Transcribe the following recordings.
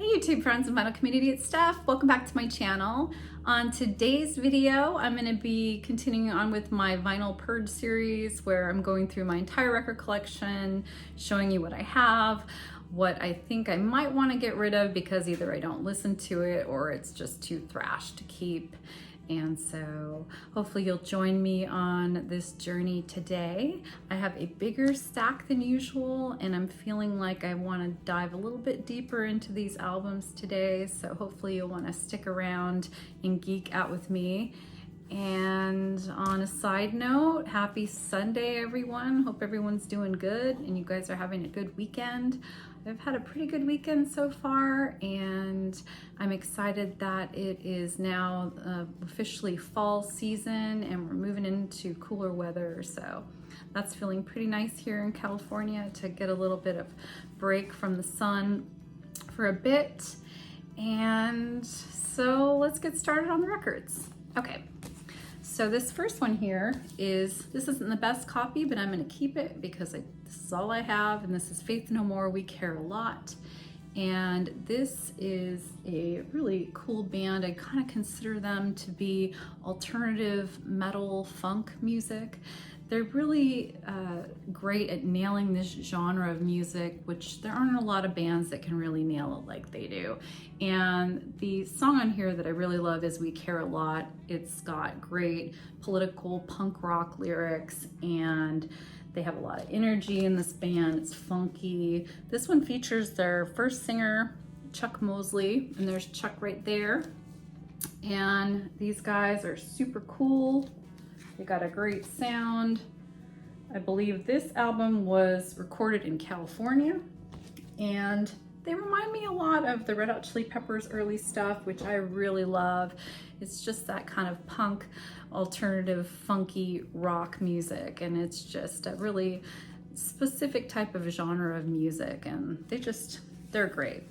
Hey YouTube friends and vinyl community, it's Steph. Welcome back to my channel. On today's video, I'm going to be continuing on with my vinyl purge series where I'm going through my entire record collection, showing you what I have, what I think I might want to get rid of because either I don't listen to it or it's just too thrash to keep. And so hopefully you'll join me on this journey today. I have a bigger stack than usual and I'm feeling like I want to dive a little bit deeper into these albums today. So hopefully you'll want to stick around and geek out with me. And on a side note, happy Sunday everyone. Hope everyone's doing good and you guys are having a good weekend. I've had a pretty good weekend so far and I'm excited that it is now officially fall season and we're moving into cooler weather. So that's feeling pretty nice here in California to get a little bit of break from the sun for a bit. And so let's get started on the records. Okay. So this first one here this isn't the best copy, but I'm going to keep it because this is all I have, and this is Faith No More, We Care a Lot. And this is a really cool band. I kind of consider them to be alternative metal funk music. They're really great at nailing this genre of music, which there aren't a lot of bands that can really nail it like they do. And the song on here that I really love is We Care a Lot. It's got great political punk rock lyrics and they have a lot of energy in this band. It's funky. This one features their first singer, Chuck Mosley, and there's Chuck right there. And these guys are super cool. They got a great sound. I believe this album was recorded in California and they remind me a lot of the Red Hot Chili Peppers early stuff, which I really love. It's just that kind of punk, alternative, funky rock music, and it's just a really specific type of genre of music, and they're great.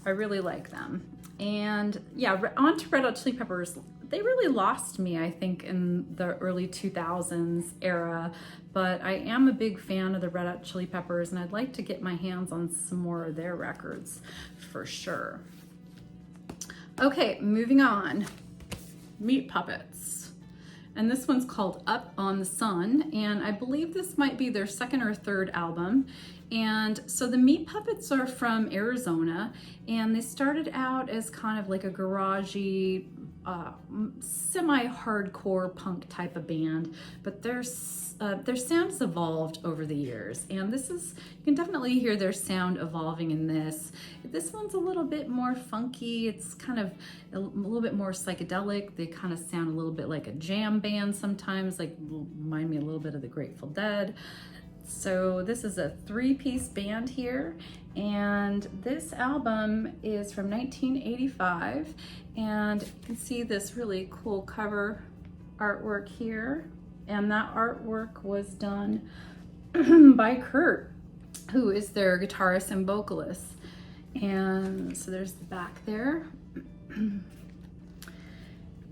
I really like them. And yeah, on to Red Hot Chili Peppers. They really lost me, I think, in the early 2000s era, but I am a big fan of the Red Hot Chili Peppers and I'd like to get my hands on some more of their records for sure. Okay, moving on. Meat Puppets. And this one's called Up on the Sun, and I believe this might be their second or third album. And so the Meat Puppets are from Arizona, and they started out as kind of like a garagey, semi-hardcore punk type of band, but their sound has evolved over the years, and you can definitely hear their sound evolving in this. This one's a little bit more funky. It's kind of a little bit more psychedelic. They kind of sound a little bit like a jam band sometimes, like remind me a little bit of the Grateful Dead. So this is a three-piece band here, and this album is from 1985, and you can see this really cool cover artwork here, and that artwork was done by Kurt, who is their guitarist and vocalist. And so there's the back there.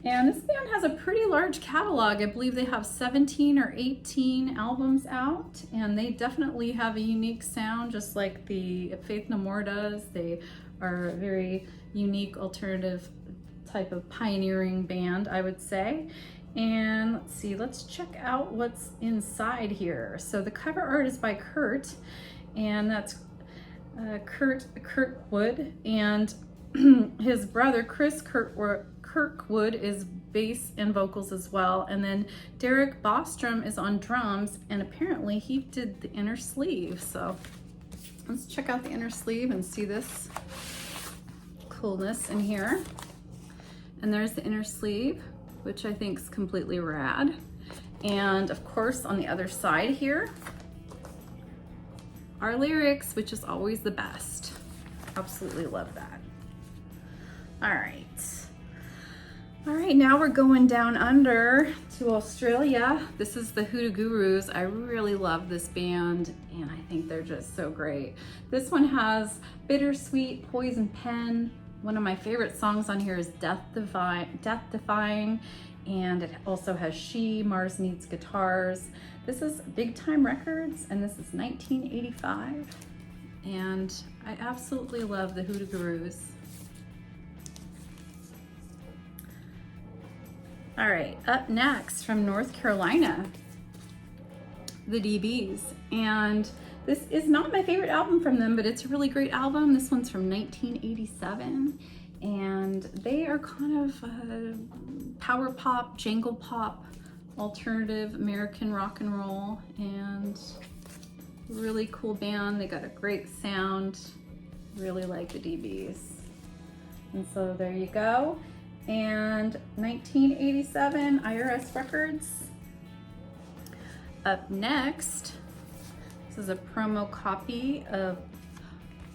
And this band has a pretty large catalog. I believe they have 17 or 18 albums out, and they definitely have a unique sound, just like the Faith No More does. They are a very unique alternative type of pioneering band, I would say. And let's see, let's check out what's inside here. So the cover art is by Kurt, and that's Kurt Kirkwood, and his brother Chris Kirkwood is bass and vocals as well, and then Derek Bostrom is on drums, and apparently he did the inner sleeve. So let's check out the inner sleeve and see this coolness in here. And there's the inner sleeve, which I think is completely rad. And of course on the other side here are lyrics, which is always the best. Absolutely love that. All right, now we're going down under to Australia. This is the Hoodoo Gurus. I really love this band and I think they're just so great. This one has Bittersweet, Poison Pen. One of my favorite songs on here is Death Defying, and it also has She, Mars Needs Guitars. This is Big Time Records, and this is 1985. and I absolutely love the Hoodoo Gurus. All right, up next from North Carolina, the DBs. And this is not my favorite album from them, but it's a really great album. This one's from 1987, and they are kind of power pop, jangle pop, alternative American rock and roll, and really cool band. They got a great sound. Really like the DBs. And so there you go. And 1987 IRS Records. Up next, this is a promo copy of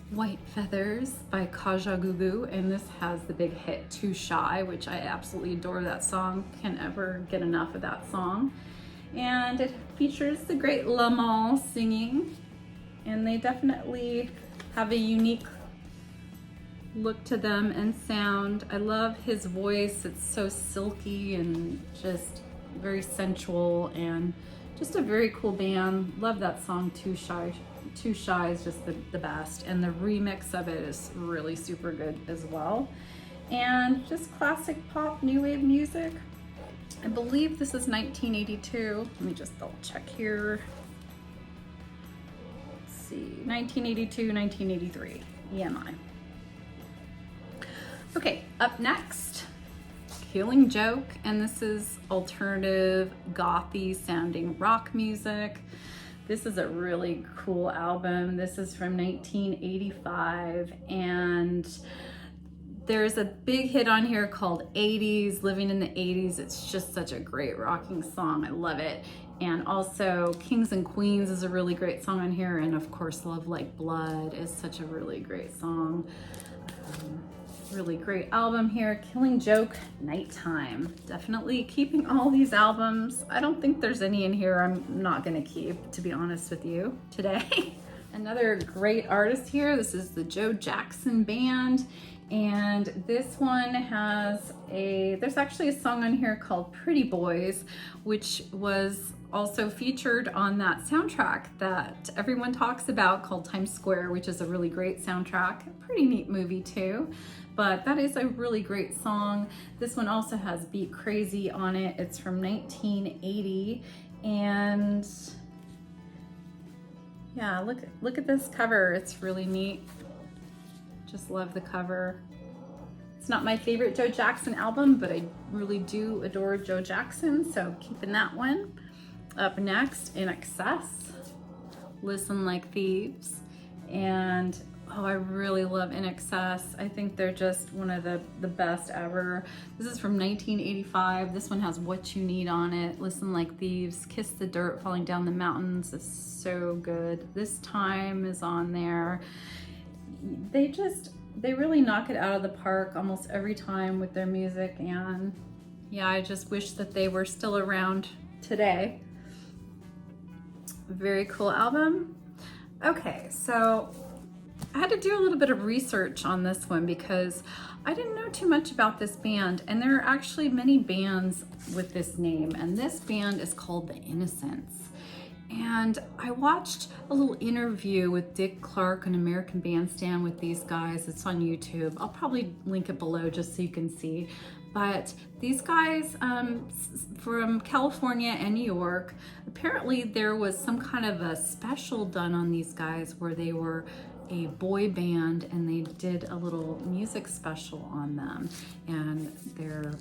White Feathers by Kajagoogoo, and this has the big hit Too Shy, which I absolutely adore that song. Can't ever get enough of that song. And it features the great Lamal singing, and they definitely have a unique look to them and sound. I love his voice. It's so silky and just very sensual, and just a very cool band. Love that song Too Shy. Too Shy is just the best, and the remix of it is really super good as well. And just classic pop new wave music. I believe this is 1982. Let me just double check here. Let's see, 1982, 1983, EMI. Okay, up next, Killing Joke, and this is alternative, gothy sounding rock music. This is a really cool album. This is from 1985, and there's a big hit on here called 80s, Living in the 80s. It's just such a great rocking song. I love it. And also Kings and Queens is a really great song on here. And of course, Love Like Blood is such a really great song. Really great album here. Killing Joke, Nighttime. Definitely keeping all these albums. I don't think there's any in here I'm not gonna keep, to be honest with you today. Another great artist here. This is the Joe Jackson Band. And this one has there's actually a song on here called Pretty Boys, which was also featured on that soundtrack that everyone talks about called Times Square, which is a really great soundtrack. A pretty neat movie too, but that is a really great song. This one also has Beat Crazy on it. It's from 1980, and yeah, look at this cover. It's really neat. Just love the cover. It's not my favorite Joe Jackson album, but I really do adore Joe Jackson, so keeping that one. Up next, In Excess, Listen Like Thieves. And oh, I really love In Excess. I think they're just one of the best ever. This is from 1985. This one has What You Need on it. Listen Like Thieves, Kiss the Dirt, Falling Down the Mountains is so good. This Time is on there. They really knock it out of the park almost every time with their music, and yeah, I just wish that they were still around today. Very cool album. Okay, so I had to do a little bit of research on this one because I didn't know too much about this band, and there are actually many bands with this name, and this band is called The Innocents. And I watched a little interview with Dick Clark on American Bandstand with these guys. It's on YouTube. I'll probably link it below just so you can see. But these guys from California and New York, apparently there was some kind of a special done on these guys where they were a boy band and they did a little music special on them and their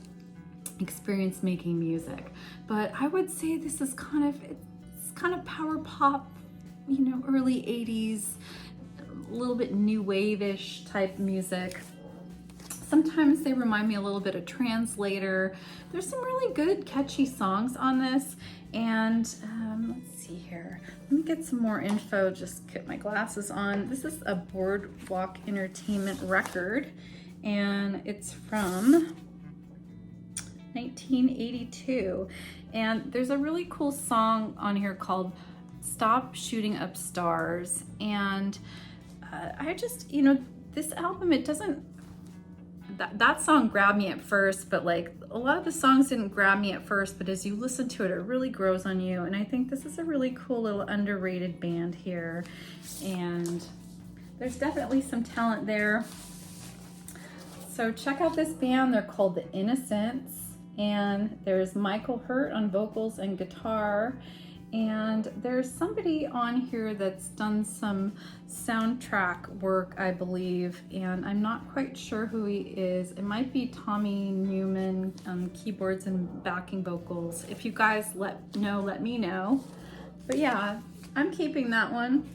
experience making music. But I would say this is kind of power pop, you know, early 80s, a little bit new wave-ish type music. Sometimes they remind me a little bit of Translator. There's some really good catchy songs on this. And let's see here. Let me get some more info, just get my glasses on. This is a Boardwalk Entertainment record, and it's from 1982. And there's a really cool song on here called Stop Shooting Up Stars. And I just, you know, this album, it doesn't, that song grabbed me at first, but like a lot of the songs didn't grab me at first, but as you listen to it, it really grows on you. And I think this is a really cool little underrated band here. And there's definitely some talent there. So check out this band. They're called The Innocents, and there's Michael Hurt on vocals and guitar. And there's somebody on here that's done some soundtrack work, I believe, and I'm not quite sure who he is. It might be Tommy Newman on keyboards and backing vocals. If you guys let me know. But yeah, I'm keeping that one.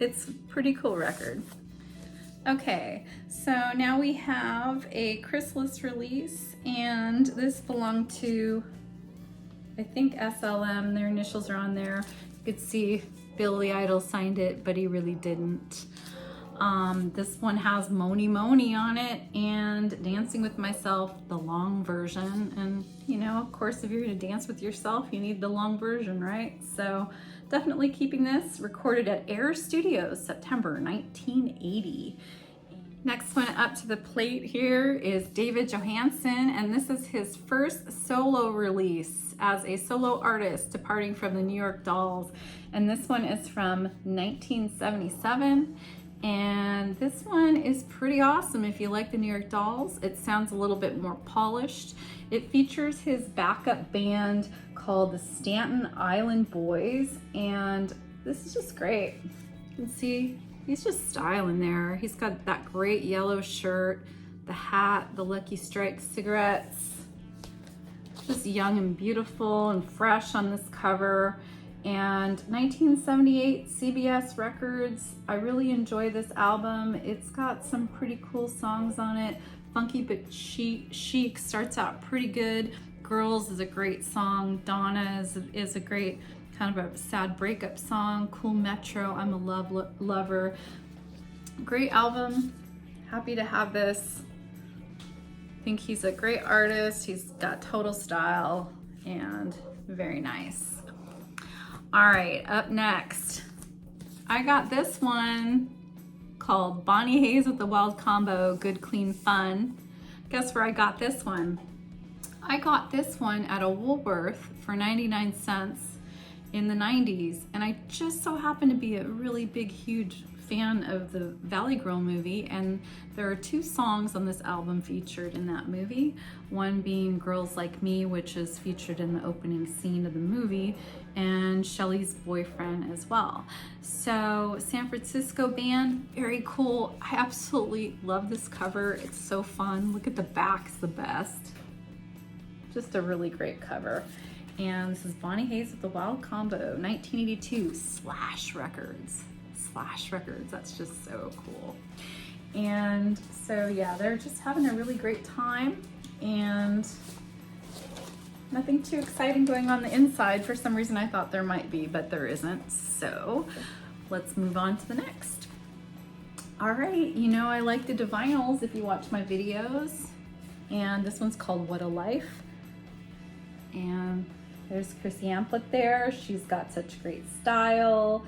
It's a pretty cool record. Okay, so now we have a Chrysalis release, and this belonged to, I think, SLM. Their initials are on there. You could see Billy Idol signed it, but he really didn't. This one has Moni Moni on it and Dancing with Myself, the long version. And you know, of course, if you're gonna dance with yourself, you need the long version, right? So definitely keeping this. Recorded at Air Studios, September 1980. Next one up to the plate here is David Johansen, and this is his first solo release as a solo artist, departing from the New York Dolls. And this one is from 1977. And this one is pretty awesome if you like the New York Dolls. It sounds a little bit more polished. It features his backup band called the Staten Island Boys, and this is just great. You can see he's just styling there. He's got that great yellow shirt, the hat, the Lucky Strike cigarettes. Just young and beautiful and fresh on this cover. And 1978 CBS Records. I really enjoy this album. It's got some pretty cool songs on it. Funky but chic starts out pretty good. Girls is a great song. Donna is a great kind of a sad breakup song. Cool Metro, I'm a lover. Great album. Happy to have this. I think he's a great artist. He's got total style and very nice. All right, up next, I got this one called Bonnie Hayes with the Wild Combo, Good Clean Fun. Guess where I got this one? I got this one at a Woolworth for 99 cents in the 90s, and I just so happen to be a really big, huge fan of the Valley Girl movie, and there are two songs on this album featured in that movie, one being Girls Like Me, which is featured in the opening scene of the movie, and Shelley's Boyfriend as well. So San Francisco band, very cool. I absolutely love this cover. It's so fun. Look at the back, it's the best. Just a really great cover. And this is Bonnie Hayes with the Wild Combo, 1982, Slash Records. Slash Records, that's just so cool. And so yeah, they're just having a really great time, and nothing too exciting going on the inside. For some reason I thought there might be, but there isn't. So let's move on to the next. All right, you know I like the Divinyls if you watch my videos, and this one's called What a Life. And there's Chrissy Amplet there. She's got such great style.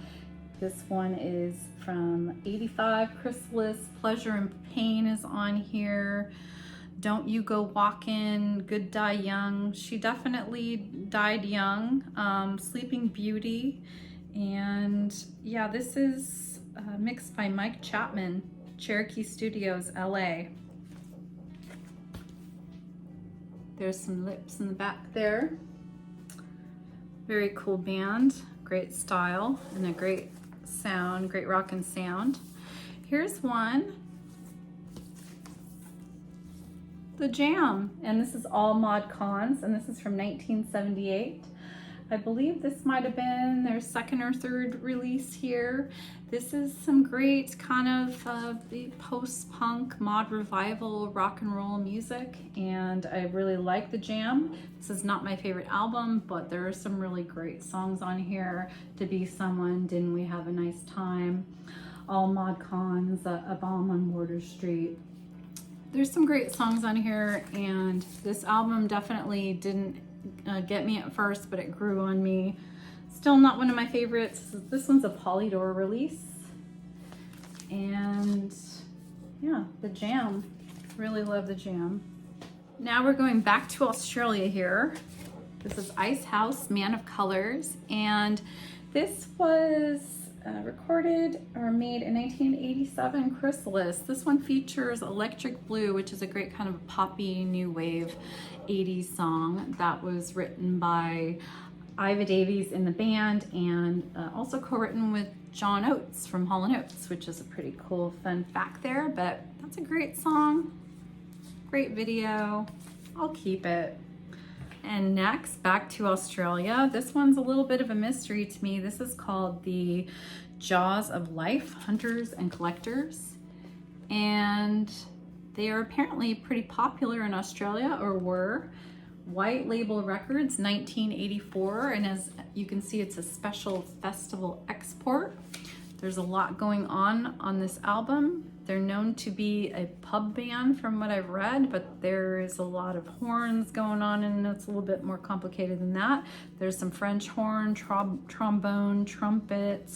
This one is from 85, Chrysalis, Pleasure and Pain is on here. Don't You Go Walkin', Good Die Young. She definitely died young. Sleeping Beauty. And yeah, this is mixed by Mike Chapman, Cherokee Studios, LA. There's some lips in the back there. Very cool band, great style, and a great sound, great rockin' sound. Here's one, The Jam, and this is all mod cons, and this is from 1978. I believe this might have been their second or third release here. This is some great kind of the post-punk mod revival rock and roll music, and I really like The Jam. This is not my favorite album, but there are some really great songs on here. To Be Someone, Didn't We Have a Nice Time, All Mod Cons, A Bomb on Water Street. There's some great songs on here, and this album definitely didn't get me at first, but it grew on me. Still not one of my favorites. This one's a Polydor release. And yeah, The Jam. Really love The Jam. Now we're going back to Australia here. This is Ice House, Man of Colors. And this was recorded or made in 1987 Chrysalis. This one features Electric Blue, which is a great kind of poppy new wave 80s song that was written by Iva Davies in the band, and also co-written with John Oates from Hall & Oates, which is a pretty cool fun fact there. But that's a great song, great video. I'll keep it. And next, back to Australia. This one's a little bit of a mystery to me. This is called the Jaws of Life, Hunters and Collectors. And they are apparently pretty popular in Australia, or were. White Label Records, 1984. And as you can see, it's a special festival export. There's a lot going on this album. They're known to be a pub band from what I've read, but there is a lot of horns going on, and it's a little bit more complicated than that. There's some French horn, trombone, trumpet,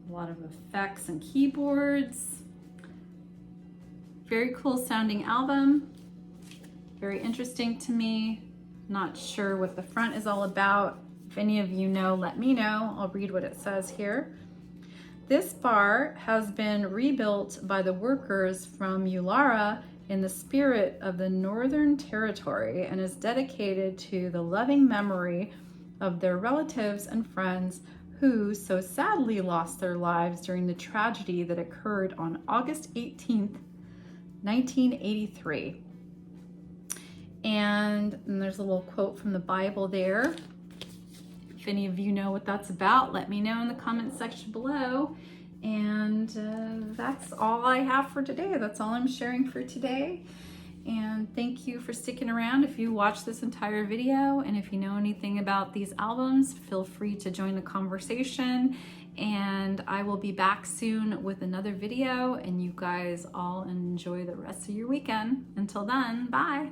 a lot of effects and keyboards. Very cool sounding album. Very interesting to me. Not sure what the front is all about. If any of you know, let me know. I'll read what it says here. This bar has been rebuilt by the workers from Ulara in the spirit of the Northern Territory and is dedicated to the loving memory of their relatives and friends who so sadly lost their lives during the tragedy that occurred on August 18th, 1983. And there's a little quote from the Bible there. If any of you know what that's about, let me know in the comment section below. And that's all I have for today. That's all I'm sharing for today. And thank you for sticking around if you watched this entire video. And if you know anything about these albums, feel free to join the conversation. And I will be back soon with another video. And you guys all enjoy the rest of your weekend. Until then, bye.